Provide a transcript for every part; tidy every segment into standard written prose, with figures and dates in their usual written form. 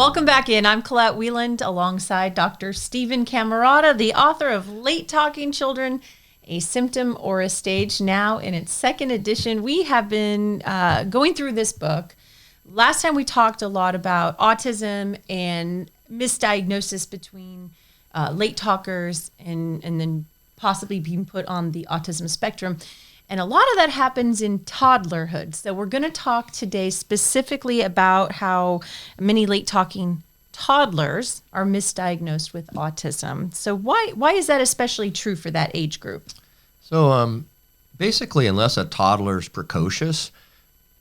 Welcome back in. I'm Colette Wieland alongside Dr. Stephen Camarata, the author of Late Talking Children, A Symptom or a Stage, now in its second edition. We have been going through this book. Last time we talked a lot about autism and misdiagnosis between late talkers and then possibly being put on the autism spectrum. And a lot of that happens in toddlerhood. So we're going to talk today specifically about how many late talking toddlers are misdiagnosed with autism. So why is that especially true for that age group? So basically, unless a toddler is precocious,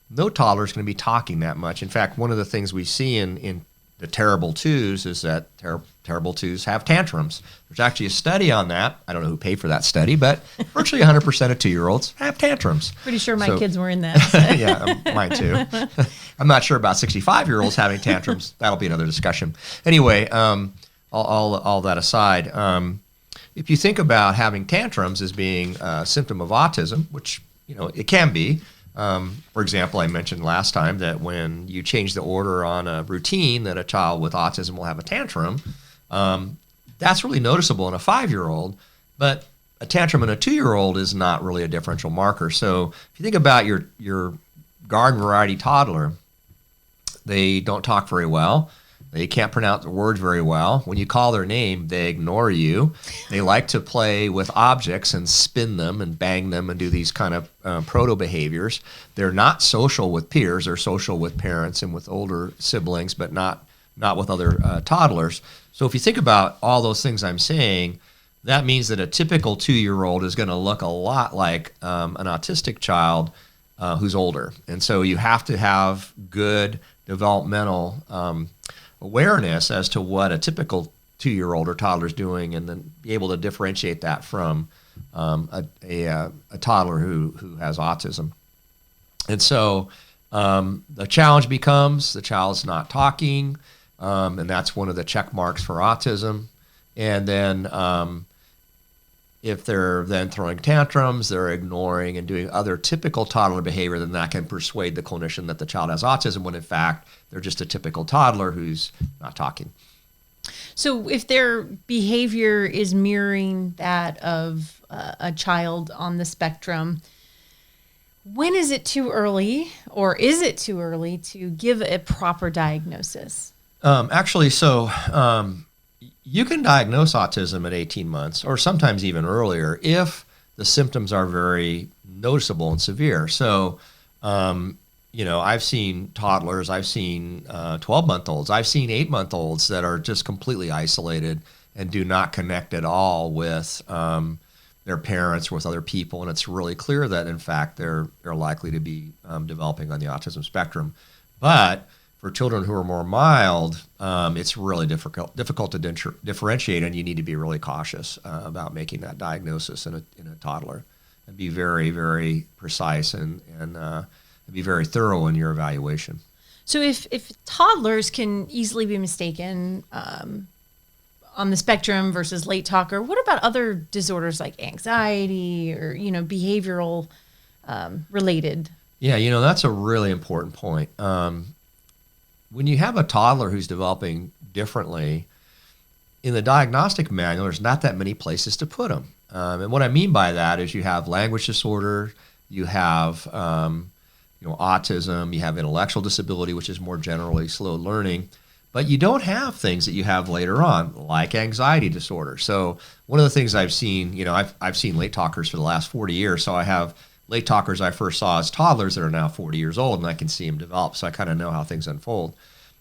no toddler is going to be talking that much. In fact, one of the things we see in the terrible twos is that terrible twos have tantrums. There's actually a study on that. I don't know who paid for that study, but virtually 100% of 2-year-olds have tantrums. Pretty sure my kids were in that. So. Yeah, mine too. I'm not sure about 65-year-olds having tantrums. That'll be another discussion. Anyway, all that aside, if you think about having tantrums as being a symptom of autism, which it can be. For example, I mentioned last time that when you change the order on a routine, that a child with autism will have a tantrum. That's really noticeable in a 5-year-old, but a tantrum in a 2-year-old is not really a differential marker. So if you think about your garden variety toddler, they don't talk very well. They can't pronounce the words very well. When you call their name, they ignore you. They like to play with objects and spin them and bang them and do these kind of proto-behaviors. They're not social with peers. They're social with parents and with older siblings, but not with other toddlers. So if you think about all those things I'm saying, that means that a typical 2-year-old is going to look a lot like an autistic child who's older. And so you have to have good developmental awareness as to what a typical 2-year-old or toddler is doing, and then be able to differentiate that from a toddler who has autism. And so the challenge becomes the child's not talking, and that's one of the check marks for autism. And then if they're then throwing tantrums, they're ignoring and doing other typical toddler behavior, then that can persuade the clinician that the child has autism, when in fact they're just a typical toddler who's not talking. So if their behavior is mirroring that of a child on the spectrum, when is it too early, or is it too early to give a proper diagnosis? You can diagnose autism at 18 months or sometimes even earlier if the symptoms are very noticeable and severe. So, I've seen toddlers, I've seen 12-month-olds, I've seen 8-month-olds that are just completely isolated and do not connect at all with their parents or with other people. And it's really clear that, in fact, they're likely to be developing on the autism spectrum. But for children who are more mild, it's really difficult to differentiate, and you need to be really cautious about making that diagnosis in a toddler, and be very, very precise and be very thorough in your evaluation. So if toddlers can easily be mistaken on the spectrum versus late talker, what about other disorders like anxiety or behavioral related? Yeah, that's a really important point. When you have a toddler who's developing differently, in the diagnostic manual, there's not that many places to put them. And what I mean by that is you have language disorder, you have autism, you have intellectual disability, which is more generally slow learning, but you don't have things that you have later on, like anxiety disorder. So one of the things I've seen, I've seen late talkers for the last 40 years, so I have late talkers I first saw as toddlers that are now 40 years old, and I can see them develop, so I kind of know how things unfold.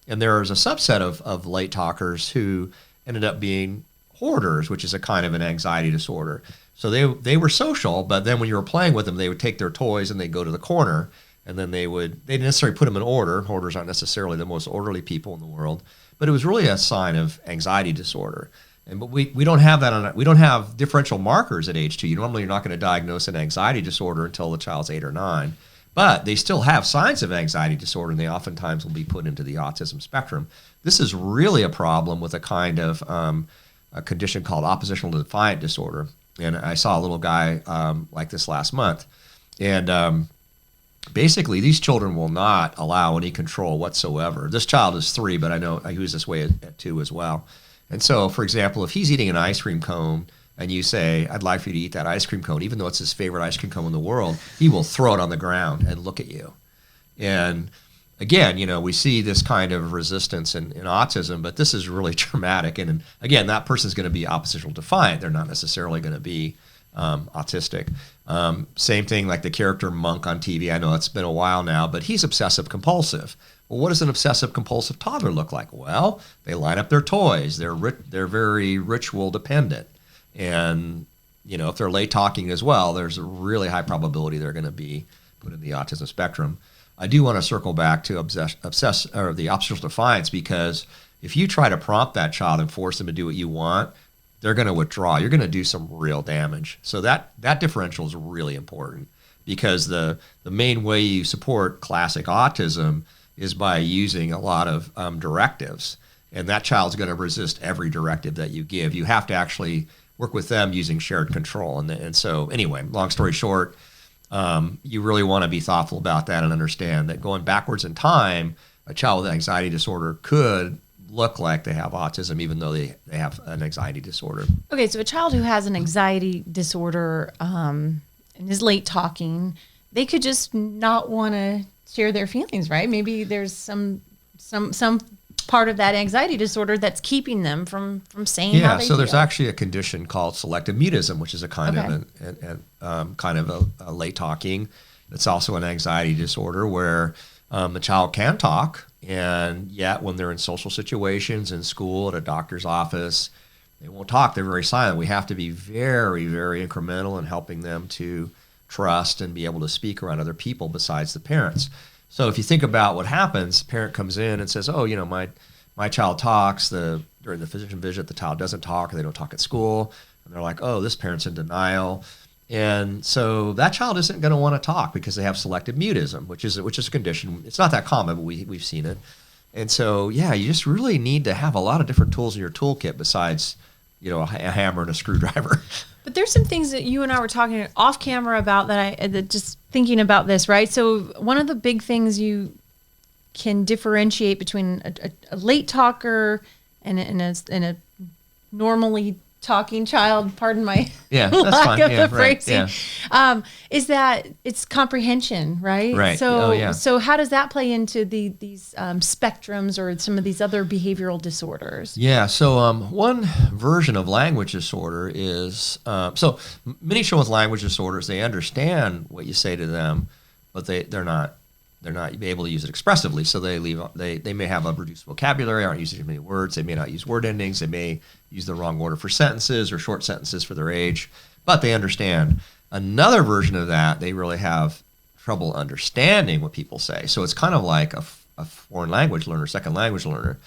And there's a subset of late talkers who ended up being hoarders, which is a kind of an anxiety disorder. So they were social, but then when you were playing with them, they would take their toys and they'd go to the corner, and then they didn't necessarily put them in order. Hoarders aren't necessarily the most orderly people in the world, but it was really a sign of anxiety disorder. But we don't have that we don't have differential markers at age 2. Normally, you're not going to diagnose an anxiety disorder until the child's 8 or 9. But they still have signs of anxiety disorder, and they oftentimes will be put into the autism spectrum. This is really a problem with a kind of a condition called oppositional defiant disorder. And I saw a little guy like this last month. And basically these children will not allow any control whatsoever. This child is 3, but I know he was this way at 2 as well. And so, for example, if he's eating an ice cream cone and you say, I'd like for you to eat that ice cream cone, even though it's his favorite ice cream cone in the world, he will throw it on the ground and look at you. And again, we see this kind of resistance in autism, but this is really traumatic. And again, that person's going to be oppositional defiant. They're not necessarily going to be autistic. Same thing like the character Monk on TV. I know it's been a while now, but he's obsessive compulsive. Well, what does an obsessive compulsive toddler look like? Well, they line up their toys. They're very ritual dependent. And, if they're late talking as well, there's a really high probability they're going to be put in the autism spectrum. I do want to circle back to the oppositional defiance, because if you try to prompt that child and force them to do what you want, they're going to withdraw. You're going to do some real damage. So that differential is really important, because the main way you support classic autism is by using a lot of directives. And that child's going to resist every directive that you give. You have to actually work with them using shared control. And so anyway, long story short, you really want to be thoughtful about that and understand that going backwards in time, a child with anxiety disorder could look like they have autism, even though they have an anxiety disorder. Okay, so a child who has an anxiety disorder and is late talking, they could just not want to share their feelings, right? Maybe there's some part of that anxiety disorder that's keeping them from saying how they so feel. there's actually a condition called selective mutism, which is a kind of a late talking. It's also an anxiety disorder where the child can talk, and yet when they're in social situations, in school, at a doctor's office, they won't talk. They're very silent. We have to be very, very incremental in helping them to trust and be able to speak around other people besides the parents. So if you think about what happens, the parent comes in and says, oh, my child talks. During the physician visit, the child doesn't talk, or they don't talk at school. And they're like, oh, this parent's in denial. And so that child isn't going to want to talk because they have selective mutism, which is a condition. It's not that common, but we've seen it. And so, you just really need to have a lot of different tools in your toolkit besides, a hammer and a screwdriver. But there's some things that you and I were talking off camera about that just thinking about this, right? So one of the big things you can differentiate between a late talker and a normally talking child, pardon my lack of the phrasing, is that it's comprehension, right? Right. So how does that play into these spectrums or some of these other behavioral disorders? Yeah, so one version of language disorder is, so many children with language disorders, they understand what you say to them, but they're not able to use it expressively. So they may have a reduced vocabulary, aren't using as many words. They may not use word endings. They may use the wrong order for sentences or short sentences for their age, but they understand. Another version of that, they really have trouble understanding what people say. So it's kind of like a foreign language learner, second language learner.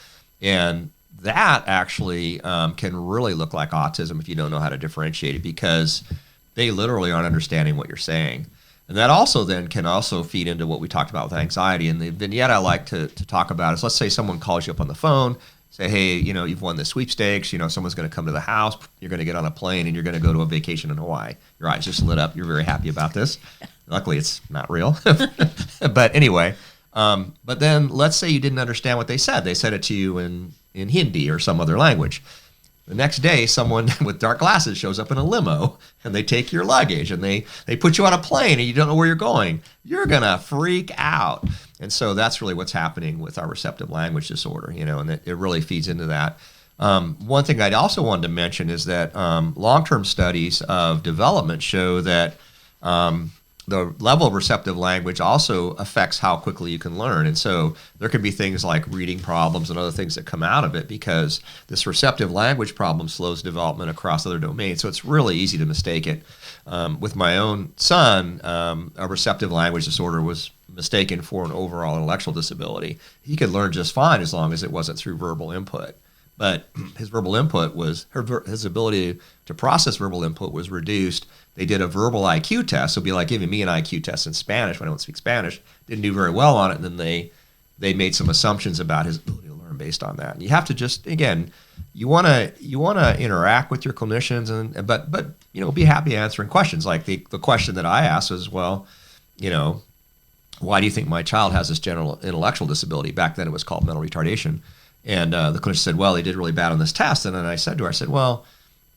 And that actually can really look like autism if you don't know how to differentiate it, because they literally aren't understanding what you're saying. And that also then can also feed into what we talked about with anxiety. And the vignette I like to talk about is, let's say someone calls you up on the phone, say, hey, you've won the sweepstakes, someone's going to come to the house, you're going to get on a plane, and you're going to go to a vacation in Hawaii. Your eyes just lit up. You're very happy about this. Luckily, it's not real. But anyway, but then let's say you didn't understand what they said. They said it to you in Hindi or some other language. The next day, someone with dark glasses shows up in a limo, and they take your luggage, and they put you on a plane, and you don't know where you're going. You're going to freak out. And so that's really what's happening with our receptive language disorder, and it really feeds into that. One thing I'd also wanted to mention is that long-term studies of development show that the level of receptive language also affects how quickly you can learn. And so there can be things like reading problems and other things that come out of it, because this receptive language problem slows development across other domains. So it's really easy to mistake it. With my own son, a receptive language disorder was mistaken for an overall intellectual disability. He could learn just fine as long as it wasn't through verbal input. But his verbal input his ability to process verbal input was reduced. They did a verbal IQ test. So it'd be like giving me an IQ test in Spanish when I don't speak Spanish. Didn't do very well on it. And then they made some assumptions about his ability to learn based on that. And you have to just, again, you want to interact with your clinicians, but be happy answering questions. Like the question that I asked was, well, why do you think my child has this general intellectual disability? Back then it was called mental retardation. And the clinician said, well, he did really bad on this test. And then I said to her, I said, well,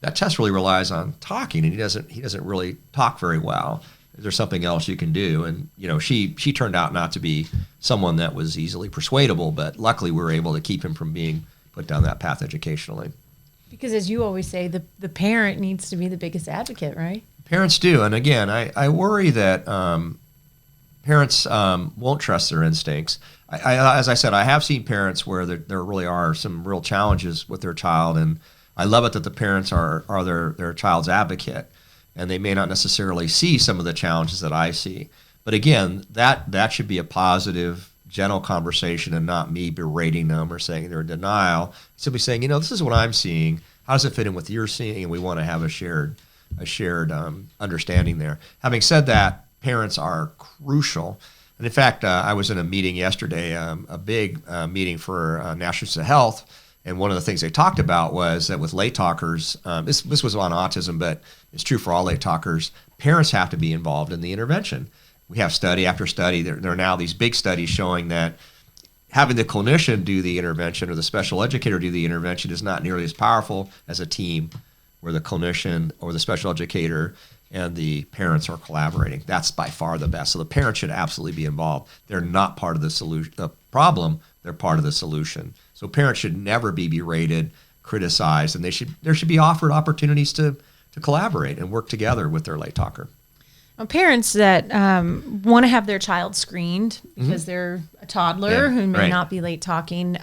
that test really relies on talking, and he doesn't really talk very well. Is there something else you can do? And she turned out not to be someone that was easily persuadable, but luckily we were able to keep him from being put down that path educationally. Because as you always say, the parent needs to be the biggest advocate, right? Parents do. And again, I worry that parents won't trust their instincts. As I said, I have seen parents where there really are some real challenges with their child, and I love it that the parents are their child's advocate, and they may not necessarily see some of the challenges that I see. But again, that should be a positive, gentle conversation, and not me berating them or saying they're in denial. Simply saying, this is what I'm seeing. How does it fit in with your seeing? And we want to have a shared understanding there. Having said that, parents are crucial. And in fact, I was in a meeting yesterday, a big meeting for National Institute of Health, and one of the things they talked about was that with late talkers, this was on autism, but it's true for all late talkers, parents have to be involved in the intervention. We have study after study. There are now these big studies showing that having the clinician do the intervention or the special educator do the intervention is not nearly as powerful as a team where the clinician or the special educator and the parents are collaborating. That's by far the best. So the parents should absolutely be involved. They're not part of the problem. They're part of the solution. So parents should never be berated, criticized, and there should be offered opportunities to collaborate and work together with their late talker. Well, parents that want to have their child screened because they're a toddler who may not be late talking,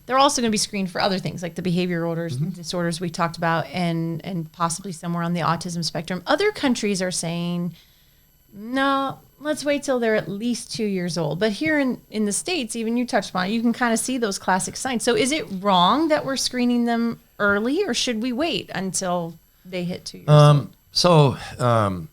they're also going to be screened for other things like the behavior disorders we talked about and possibly somewhere on the autism spectrum. Other countries are saying, no, let's wait till they're at least 2 years old. But here in the States, even you touched on it, you can kind of see those classic signs. So is it wrong that we're screening them early, or should we wait until they hit 2 years old?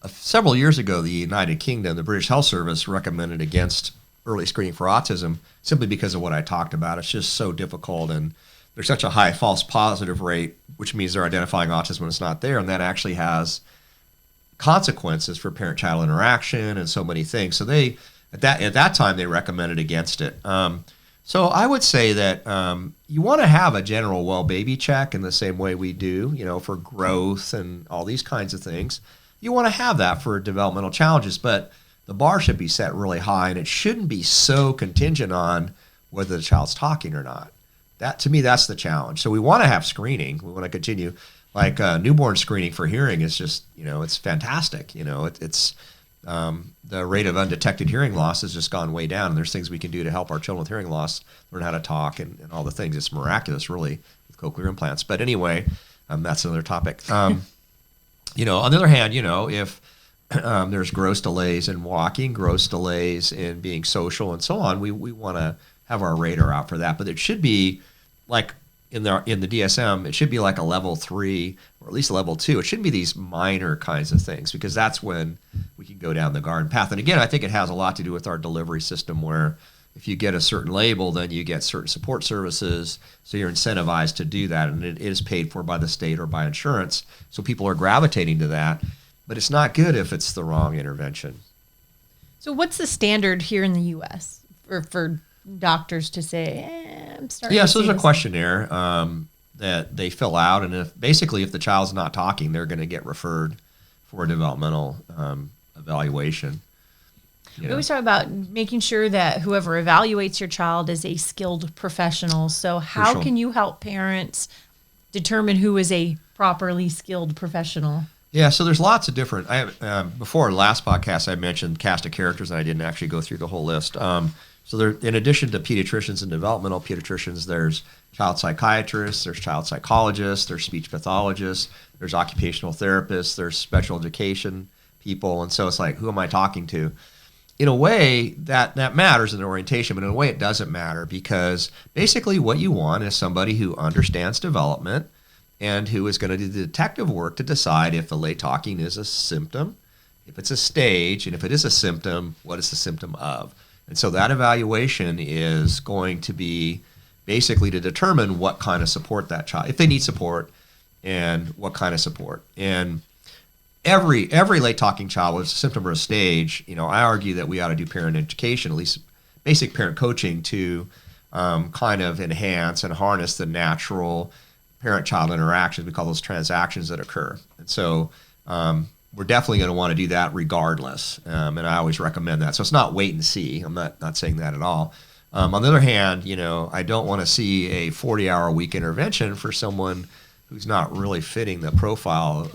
Several years ago, the United Kingdom, the British Health Service recommended against early screening for autism simply because of what I talked about. It's just so difficult, and there's such a high false positive rate, which means they're identifying autism when it's not there, and that actually has consequences for parent-child interaction and so many things. So they at that time they recommended against it. So I would say that you want to have a general well baby check in the same way we do, for growth and all these kinds of things. You want to have that for developmental challenges, but the bar should be set really high, and it shouldn't be so contingent on whether the child's talking or not. That, to me, that's the challenge. So we want to have screening. We want to continue. Like newborn screening for hearing is just, it's fantastic. It's the rate of undetected hearing loss has just gone way down, and there's things we can do to help our children with hearing loss learn how to talk and all the things. It's miraculous, really, with cochlear implants. But anyway, that's another topic. On the other hand, if there's gross delays in walking, gross delays in being social, and so on, we want to have our radar out for that. But it should be like in the DSM, it should be like a level 3 or at least a level 2. It shouldn't be these minor kinds of things, because that's when we can go down the garden path. And again, I think it has a lot to do with our delivery system, where if you get a certain label, then you get certain support services. So you're incentivized to do that, and it is paid for by the state or by insurance. So people are gravitating to that. But it's not good if it's the wrong intervention. So what's the standard here in the U.S. for doctors to say, I'm starting to see there's a this questionnaire that they fill out, and if the child's not talking, they're going to get referred for a developmental evaluation. We always talk about making sure that whoever evaluates your child is a skilled professional. So how can you help parents determine who is a properly skilled professional? Yeah, so there's lots of different. Before the last podcast, I mentioned cast of characters, and I didn't actually go through the whole list. So there, in addition to pediatricians and developmental pediatricians, there's child psychiatrists, there's child psychologists, there's speech pathologists, there's occupational therapists, there's special education people, and so it's like, who am I talking to? In a way, that matters in the orientation, but in a way it doesn't matter, because basically what you want is somebody who understands development and who is going to do the detective work to decide if the late talking is a symptom, if it's a stage, and if it is a symptom, what is the symptom of? And so that evaluation is going to be basically to determine what kind of support that child, if they need support, and what kind of support. And every late talking child with a symptom or a stage, I argue that we ought to do parent education, at least basic parent coaching, to kind of enhance and harness the natural parent-child interactions. We call those transactions that occur. And so we're definitely going to want to do that regardless. And I always recommend that. So it's not wait and see. I'm not saying that at all. On the other hand, I don't want to see a 40-hour-a-week intervention for someone who's not really fitting the profile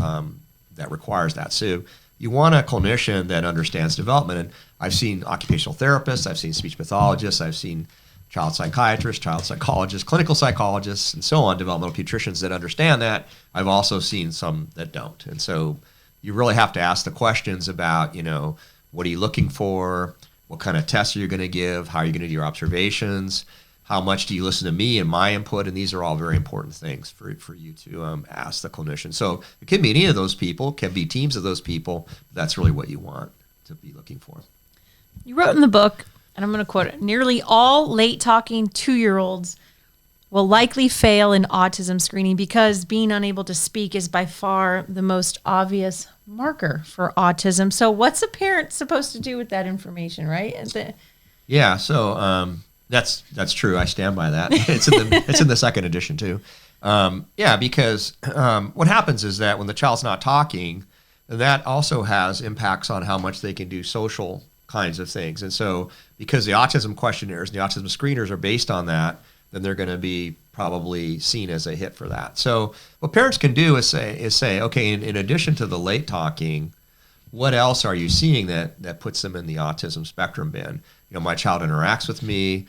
that requires that. So you want a clinician that understands development. And I've seen occupational therapists, I've seen speech pathologists, I've seen child psychiatrists, child psychologists, clinical psychologists, and so on, developmental pediatricians that understand that. I've also seen some that don't. And so you really have to ask the questions about, what are you looking for? What kind of tests are you going to give? How are you going to do your observations? How much do you listen to me and my input? And these are all very important things for you to ask the clinician. So it can be any of those people, can be teams of those people. That's really what you want to be looking for. You wrote in the book, and I'm going to quote it, nearly all late talking 2-year-olds will likely fail in autism screening because being unable to speak is by far the most obvious marker for autism. So what's a parent supposed to do with that information, right? Yeah, so that's true. I stand by that. It's in the second edition too. Because what happens is that when the child's not talking, that also has impacts on how much they can do social kinds of things. And so because the autism questionnaires and the autism screeners are based on that, then they're going to be probably seen as a hit for that. So what parents can do is say, okay, in addition to the late talking, what else are you seeing that puts them in the autism spectrum bin? My child interacts with me.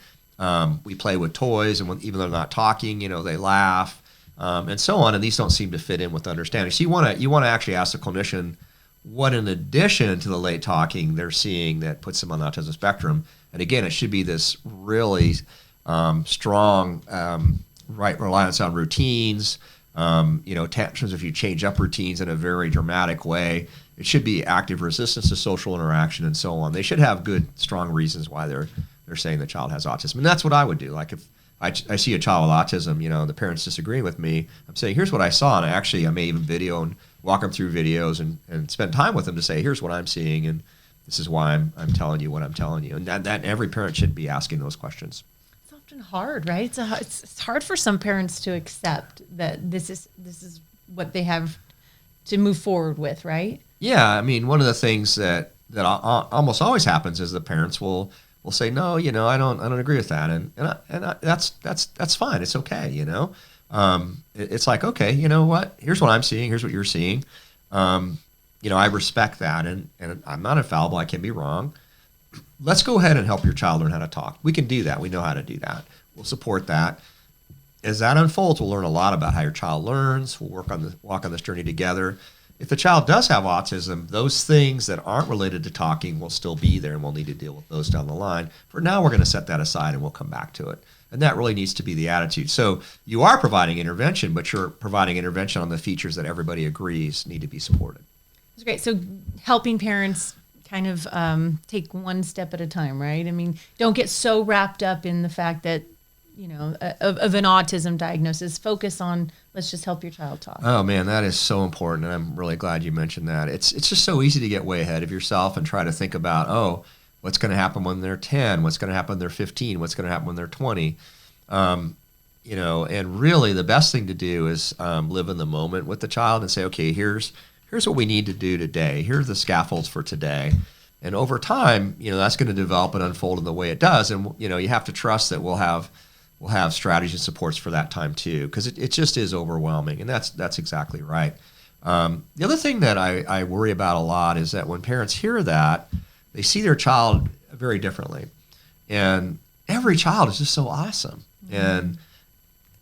We play with toys, and even though they're not talking, they laugh, and so on. And these don't seem to fit in with understanding. So you want to actually ask the clinician what, in addition to the late talking, they're seeing that puts them on the autism spectrum. And again, it should be this really strong reliance on routines. Tantrums, if you change up routines in a very dramatic way. It should be active resistance to social interaction and so on. They should have good, strong reasons why they're saying the child has autism. And that's what I would do. Like if I see a child with autism, the parents disagreeing with me, I'm saying, here's what I saw. And I may even video and walk them through videos and spend time with them to say, here's what I'm seeing. And this is why I'm telling you what I'm telling you. And that every parent should be asking those questions. It's often hard, right? It's hard for some parents to accept that this is what they have to move forward with, right? Yeah. I mean, one of the things that almost always happens is the parents will say, no, I don't agree with that. And that's fine. It's okay. It's like, okay, you know what? Here's what I'm seeing. Here's what you're seeing. I respect that. And I'm not infallible. I can be wrong. Let's go ahead and help your child learn how to talk. We can do that. We know how to do that. We'll support that. As that unfolds, we'll learn a lot about how your child learns. We'll walk on this journey together. If the child does have autism, those things that aren't related to talking will still be there, and we'll need to deal with those down the line. For now, we're going to set that aside, and we'll come back to it. And that really needs to be the attitude. So you are providing intervention, but you're providing intervention on the features that everybody agrees need to be supported. That's great. So helping parents kind of take one step at a time, right? I mean, don't get so wrapped up in the fact that, of an autism diagnosis. Focus on, let's just help your child talk. Oh man, that is so important. And I'm really glad you mentioned that. It's just so easy to get way ahead of yourself and try to think about, what's going to happen when they're 10? What's going to happen when they're 15? What's going to happen when they're 20? And really the best thing to do is live in the moment with the child and say, okay, here's what we need to do today. Here are the scaffolds for today. And over time, that's going to develop and unfold in the way it does. And, you have to trust that we'll have strategies and supports for that time too, because it just is overwhelming. And that's exactly right. The other thing that I worry about a lot is that when parents hear that, they see their child very differently. And every child is just so awesome. Mm-hmm. And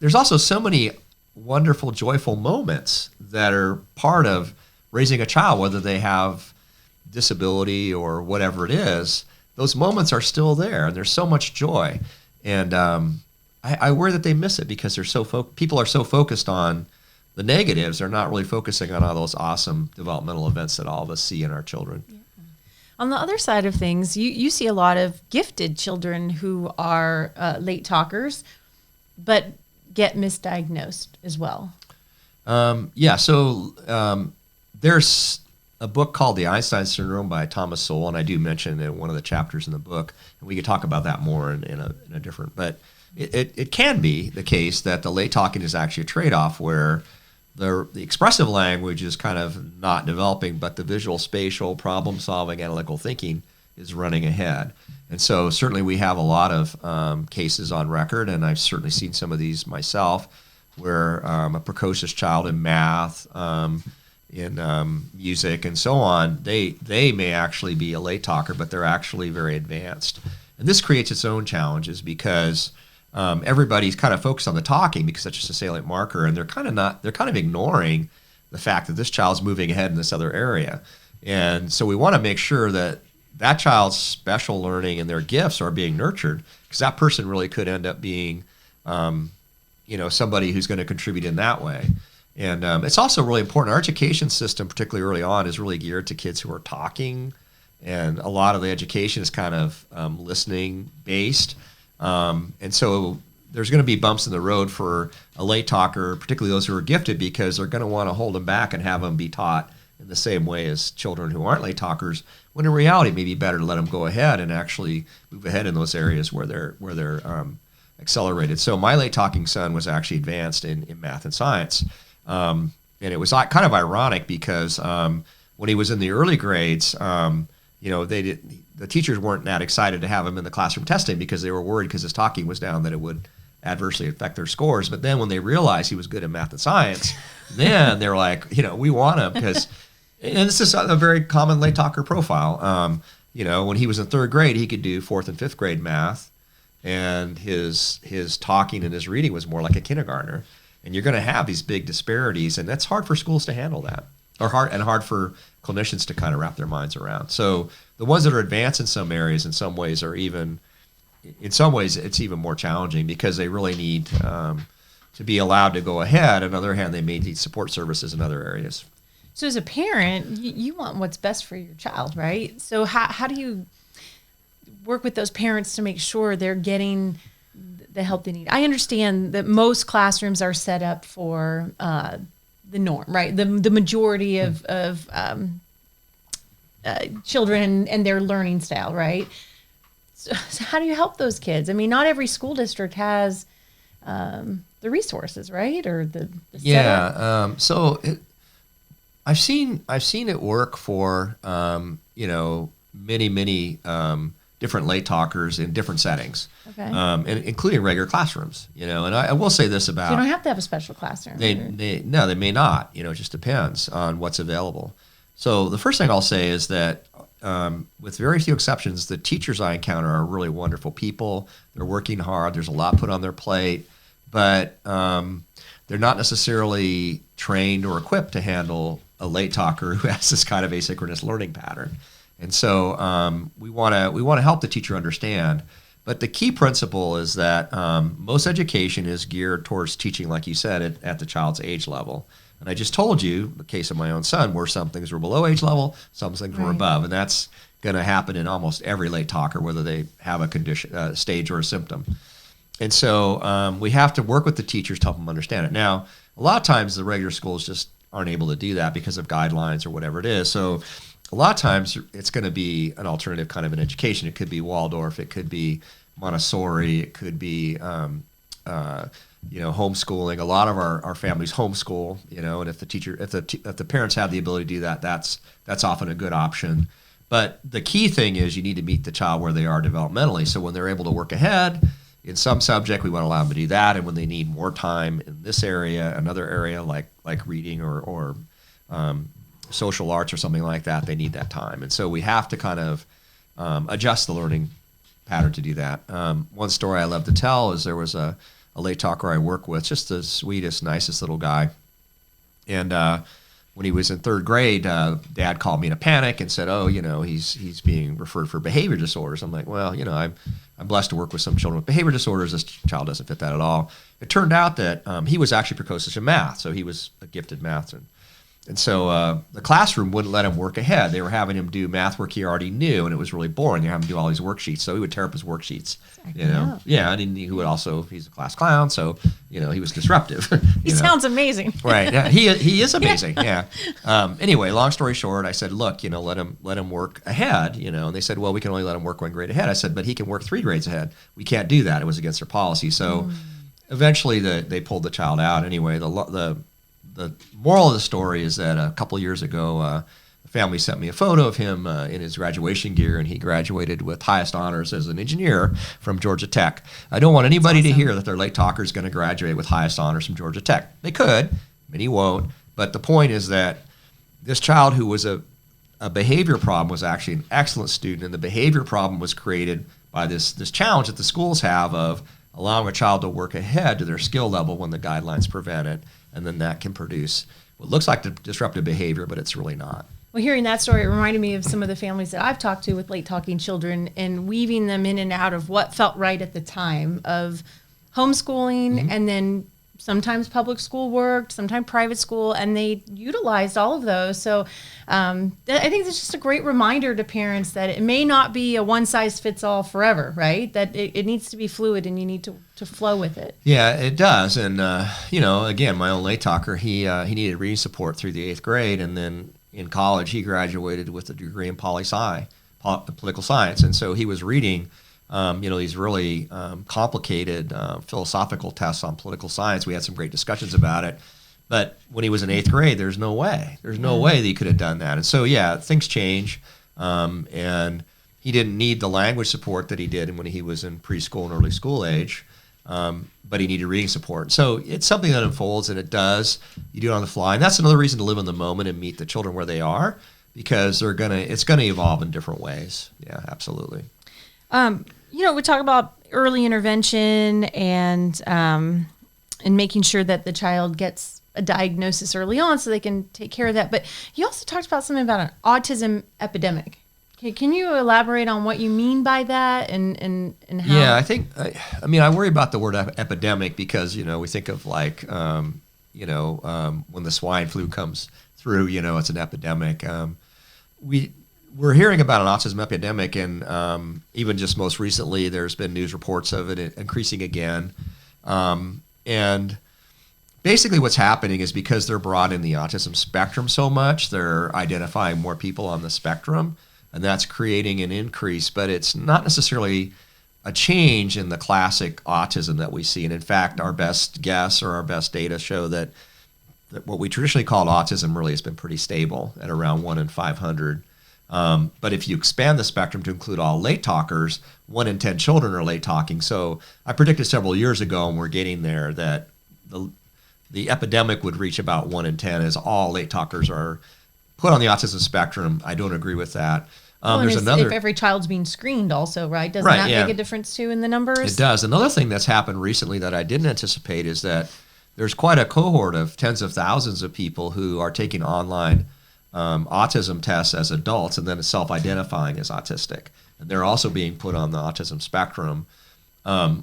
there's also so many wonderful, joyful moments that are part of raising a child, whether they have disability or whatever it is. Those moments are still there, and there's so much joy. And I worry that they miss it because people are so focused on the negatives. They're not really focusing on all those awesome developmental events that all of us see in our children. Yeah. On the other side of things, you see a lot of gifted children who are late talkers, but get misdiagnosed as well. So there's a book called The Einstein Syndrome by Thomas Sowell, and I do mention in one of the chapters in the book, and we could talk about that more in a different, but it can be the case that the late talking is actually a trade-off where the expressive language is kind of not developing, but the visual, spatial, problem-solving, analytical thinking is running ahead. And so certainly we have a lot of cases on record, and I've certainly seen some of these myself, where a precocious child in math, in music, and so on, they may actually be a late talker, but they're actually very advanced. And this creates its own challenges because everybody's kind of focused on the talking because that's just a salient marker, and they're kind of ignoring the fact that this child's moving ahead in this other area. And so we want to make sure that that child's special learning and their gifts are being nurtured, because that person really could end up being somebody who's going to contribute in that way. And it's also really important. Our education system, particularly early on, is really geared to kids who are talking, and a lot of the education is kind of listening based. And so there's going to be bumps in the road for a late talker, particularly those who are gifted, because they're going to want to hold them back and have them be taught in the same way as children who aren't late talkers, when in reality it may be better to let them go ahead and actually move ahead in those areas where they're accelerated. So my late talking son was actually advanced in math and science. And it was kind of ironic because when he was in the early grades, the teachers weren't that excited to have him in the classroom testing because they were worried because his talking was down that it would adversely affect their scores. But then when they realized he was good in math and science, then they were like, we want him because, and this is a very common late talker profile. When he was in third grade, he could do fourth and fifth grade math, and his talking and his reading was more like a kindergartner. And you're going to have these big disparities, and that's hard for schools to handle that, or hard for clinicians to kind of wrap their minds around. So the ones that are advanced in some areas, in some ways, it's even more challenging because they really need to be allowed to go ahead. On the other hand, they may need support services in other areas. So as a parent, you want what's best for your child, right? So how do you work with those parents to make sure they're getting the help they need? I understand that most classrooms are set up for the norm, right? The majority of children and their learning style, right? So how do you help those kids? I mean, not every school district has the resources, right? Or the setup. I've seen it work for many different late talkers in different settings, okay. And including regular classrooms. And I will say this about: so you don't have to have a special classroom. They may not. It just depends on what's available. So the first thing I'll say is that, with very few exceptions, the teachers I encounter are really wonderful people. They're working hard. There's a lot put on their plate, but they're not necessarily trained or equipped to handle a late talker who has this kind of asynchronous learning pattern. And so we want to help the teacher understand. But the key principle is that most education is geared towards teaching, like you said, at the child's age level. And I just told you, the case of my own son, where some things were below age level, some things were above. And that's going to happen in almost every late talker, whether they have a condition, stage, or a symptom. And so we have to work with the teachers to help them understand it. Now, a lot of times the regular schools just aren't able to do that because of guidelines or whatever it is. So a lot of times it's going to be an alternative kind of an education. It could be Waldorf, it could be Montessori, it could be homeschooling. A lot of our families homeschool, and if the parents have the ability to do that, that's often a good option. But the key thing is you need to meet the child where they are developmentally. So when they're able to work ahead in some subject, we want to allow them to do that. And when they need more time in this area, another area like reading or social arts or something like that, they need that time. And so we have to kind of adjust the learning pattern to do that. One story I love to tell is there was a late talker I work with, just the sweetest, nicest little guy. And when he was in third grade, Dad called me in a panic and said, he's being referred for behavior disorders. I'm like, well, I'm blessed to work with some children with behavior disorders. This child doesn't fit that at all. It turned out that he was actually precocious in math, so he was a gifted math student. And so the classroom wouldn't let him work ahead. They were having him do math work he already knew, and it was really boring. They were having him do all these worksheets. So he would tear up his worksheets, Yeah, and he would also, he's a class clown, so, he was disruptive. He sounds amazing. Right. Yeah, he is amazing, yeah. Anyway, long story short, I said, look, let him work ahead, and they said, well, we can only let him work 1 grade ahead. I said, but he can work 3 grades ahead. We can't do that. It was against their policy. So eventually they pulled the child out. Anyway, the moral of the story is that a couple years ago, the family sent me a photo of him in his graduation gear, and he graduated with highest honors as an engineer from Georgia Tech. I don't want anybody to hear that their late talker is going to graduate with highest honors from Georgia Tech. They could, many won't. But the point is that this child who was a behavior problem was actually an excellent student, and the behavior problem was created by this challenge that the schools have of allowing a child to work ahead to their skill level when the guidelines prevent it. And then that can produce what looks like the disruptive behavior, but it's really not. Well, hearing that story, it reminded me of some of the families that I've talked to with late talking children and weaving them in and out of what felt right at the time of homeschooling and then sometimes public school worked, sometimes private school, and they utilized all of those. So I think it's just a great reminder to parents that it may not be a one-size-fits-all forever, right? That it needs to be fluid and you need to flow with it. Yeah, it does. And, again, my own late talker, he needed reading support through the 8th grade, and then in college he graduated with a degree in political science. And so he was reading these really complicated philosophical tests on political science. We had some great discussions about it. But when he was in 8th grade, there's no way. There's no way that he could have done that. And so, yeah, things change. And he didn't need the language support that he did when he was in preschool and early school age. But he needed reading support. So it's something that unfolds, and it does. You do it on the fly. And that's another reason to live in the moment and meet the children where they are, because it's going to evolve in different ways. Yeah, absolutely. We talk about early intervention and making sure that the child gets a diagnosis early on so they can take care of that. But you also talked about something about an autism epidemic. Okay, can you elaborate on what you mean by that and how? Yeah, I think, I worry about the word epidemic because, we think of like, when the swine flu comes through, it's an epidemic. We're hearing about an autism epidemic, and even just most recently, there's been news reports of it increasing again. And basically what's happening is because they're broadening the autism spectrum so much, they're identifying more people on the spectrum, and that's creating an increase, but it's not necessarily a change in the classic autism that we see. And in fact, our best guess or our best data show that what we traditionally called autism really has been pretty stable at around 1 in 500. But if you expand the spectrum to include all late talkers, 1 in 10 children are late talking. So I predicted several years ago, and we're getting there, that the epidemic would reach about 1 in 10 as all late talkers are put on the autism spectrum. I don't agree with that. There's if every child's being screened also, right? Doesn't that make a difference too in the numbers? It does. Another thing that's happened recently that I didn't anticipate is that there's quite a cohort of tens of thousands of people who are taking online autism tests as adults and then self-identifying as autistic. And they're also being put on the autism spectrum.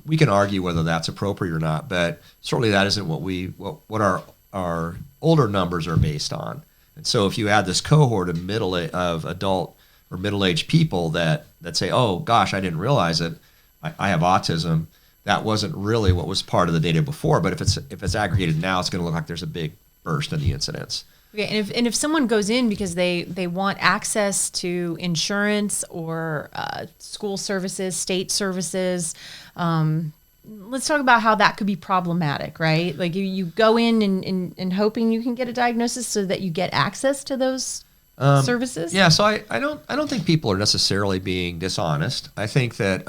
We can argue whether that's appropriate or not, but certainly that isn't what our older numbers are based on. And so if you add this cohort of adult or middle-aged people that say, oh gosh, I didn't realize it, I have autism, that wasn't really what was part of the data before. But if it's aggregated now, it's going to look like there's a big burst in the incidence. Okay, and if someone goes in because they want access to insurance or school services, state services, let's talk about how that could be problematic, right? Like you go in and hoping you can get a diagnosis so that you get access to those services. Yeah, so I don't think people are necessarily being dishonest. I think that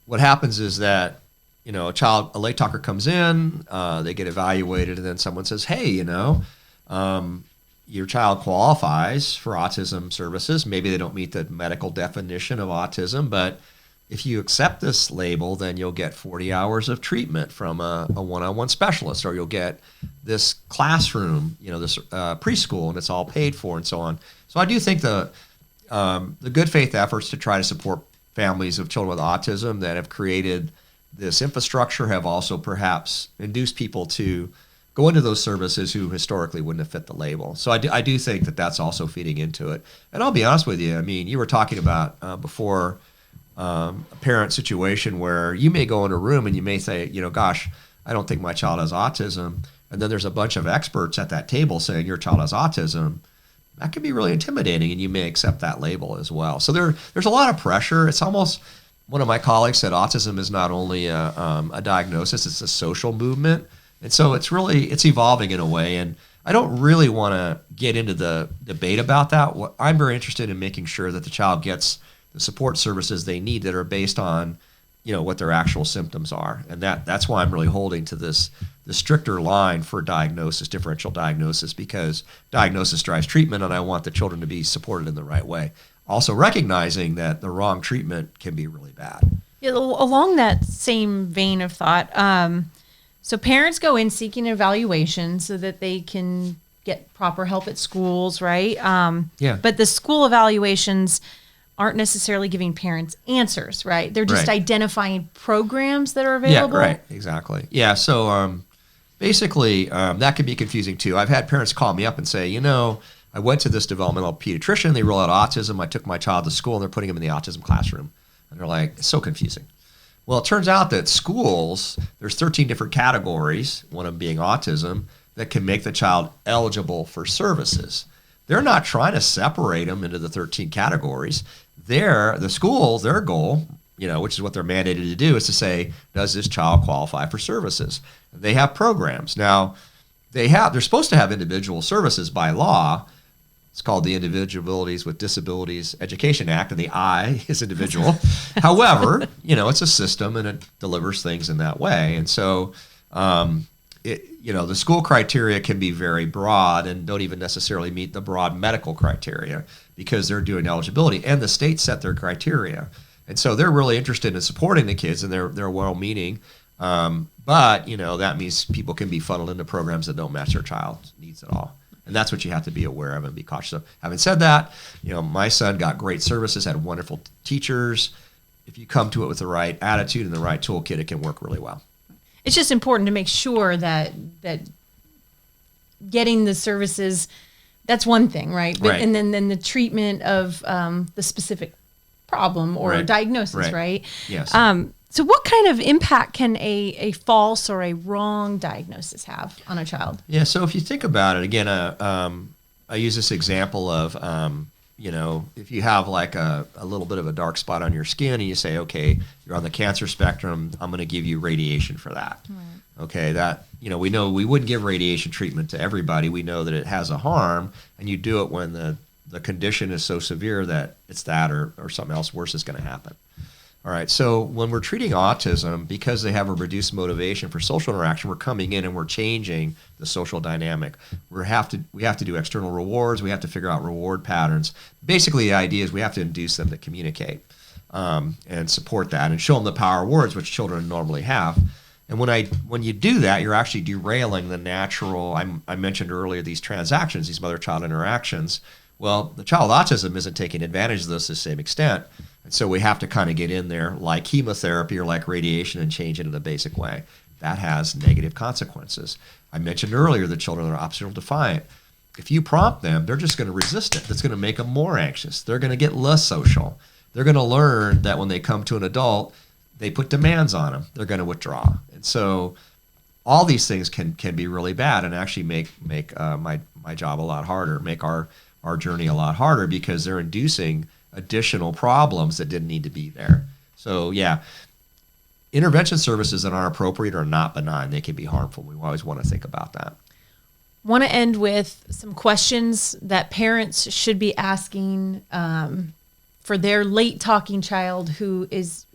what happens is that a late talker comes in, they get evaluated, and then someone says, hey, your child qualifies for autism services. Maybe they don't meet the medical definition of autism, but if you accept this label, then you'll get 40 hours of treatment from a one-on-one specialist, or you'll get this classroom, this preschool, and it's all paid for and so on. So I do think the good faith efforts to try to support families of children with autism that have created this infrastructure have also perhaps induced people to go into those services who historically wouldn't have fit the label. So I do think that that's also feeding into it. And I'll be honest with you. I mean, you were talking about before a parent situation where you may go in a room and you may say, gosh, I don't think my child has autism. And then there's a bunch of experts at that table saying your child has autism. That can be really intimidating, and you may accept that label as well. So there's a lot of pressure. It's almost, one of my colleagues said autism is not only a diagnosis, it's a social movement. And so it's evolving in a way. And I don't really want to get into the debate about that. I'm very interested in making sure that the child gets the support services they need that are based on what their actual symptoms are. And that's why I'm really holding to the stricter line for diagnosis, differential diagnosis, because diagnosis drives treatment, and I want the children to be supported in the right way. Also recognizing that the wrong treatment can be really bad. Yeah, along that same vein of thought, so parents go in seeking evaluation so that they can get proper help at schools, right? Yeah. But the school evaluations aren't necessarily giving parents answers, right? They're just identifying programs that are available. Yeah, right, exactly. Yeah, so basically that can be confusing too. I've had parents call me up and say, I went to this developmental pediatrician, they rule out autism, I took my child to school and they're putting him in the autism classroom. And they're like, it's so confusing. Well, it turns out that schools, there's 13 different categories, one of them being autism, that can make the child eligible for services. They're not trying to separate them into the 13 categories. The schools, their goal, which is what they're mandated to do, is to say, does this child qualify for services? They have programs. Now, they're supposed to have individual services by law. It's called the Individuals with Disabilities Education Act, and the I is individual. However, it's a system, and it delivers things in that way. And so, the school criteria can be very broad and don't even necessarily meet the broad medical criteria because they're doing eligibility, and the state set their criteria. And so they're really interested in supporting the kids, and they're well-meaning. But, that means people can be funneled into programs that don't match their child's needs at all. And that's what you have to be aware of and be cautious of. Having said that, my son got great services, had wonderful teachers. If you come to it with the right attitude and the right toolkit, it can work really well. It's just important to make sure that getting the services, that's one thing, right? Right. And then the treatment of the specific problem or diagnosis, right? Yes. So what kind of impact can a false or a wrong diagnosis have on a child? Yeah, so if you think about it, again, I use this example of, if you have like a little bit of a dark spot on your skin and you say, okay, you're on the cancer spectrum, I'm going to give you radiation for that. Right. Okay, that, we know we wouldn't give radiation treatment to everybody. We know that it has a harm, and you do it when the condition is so severe that it's that or something else worse is going to happen. All right, so when we're treating autism, because they have a reduced motivation for social interaction, we're coming in and we're changing the social dynamic. We have to do external rewards. We have to figure out reward patterns. Basically, the idea is we have to induce them to communicate and support that and show them the power of words, which children normally have. And when you do that, you're actually derailing the natural, I mentioned earlier, these transactions, these mother-child interactions. Well, the child with autism isn't taking advantage of this to the same extent. And so we have to kind of get in there like chemotherapy or like radiation and change it in a basic way. That has negative consequences. I mentioned earlier the children are oppositional defiant. If you prompt them, they're just going to resist it. That's going to make them more anxious. They're going to get less social. They're going to learn that when they come to an adult, they put demands on them. They're going to withdraw. And so all these things can be really bad and actually make my job a lot harder, make our journey a lot harder because they're inducing additional problems that didn't need to be there. So yeah, intervention services that aren't appropriate are not benign. They can be harmful. We always want to think about that. Want to end with some questions that parents should be asking for their late talking child who is,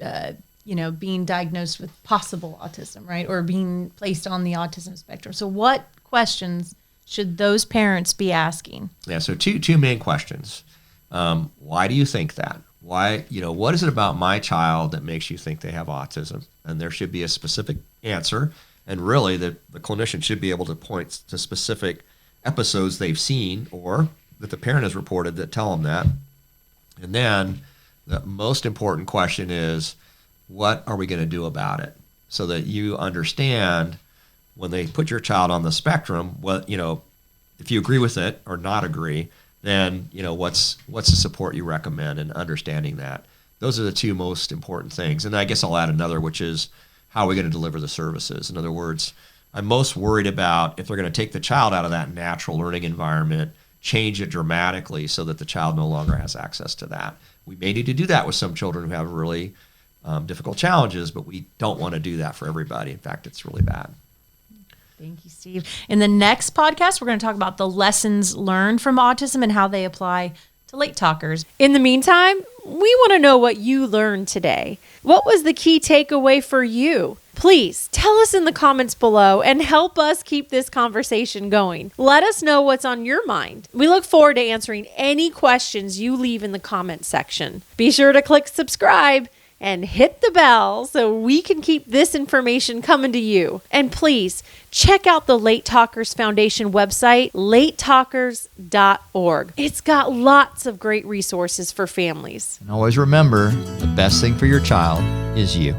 being diagnosed with possible autism, right? Or being placed on the autism spectrum. So what questions should those parents be asking? Yeah, so two main questions. Why do you think that? Why, what is it about my child that makes you think they have autism? And there should be a specific answer. And really, the clinician should be able to point to specific episodes they've seen or that the parent has reported that tell them that. And then the most important question is, what are we going to do about it? So that you understand when they put your child on the spectrum, if you agree with it or not agree, then what's the support you recommend, and understanding that. Those are the two most important things. And I guess I'll add another, which is how are we going to deliver the services? In other words, I'm most worried about if they're going to take the child out of that natural learning environment, change it dramatically so that the child no longer has access to that. We may need to do that with some children who have really difficult challenges, but we don't want to do that for everybody. In fact, it's really bad. Thank you, Steve. In the next podcast, we're going to talk about the lessons learned from autism and how they apply to late talkers. In the meantime, we want to know what you learned today. What was the key takeaway for you? Please tell us in the comments below and help us keep this conversation going. Let us know what's on your mind. We look forward to answering any questions you leave in the comment section. Be sure to click subscribe and hit the bell so we can keep this information coming to you. And please check out the Late Talkers Foundation website, latetalkers.org. It's got lots of great resources for families. And always remember, the best thing for your child is you.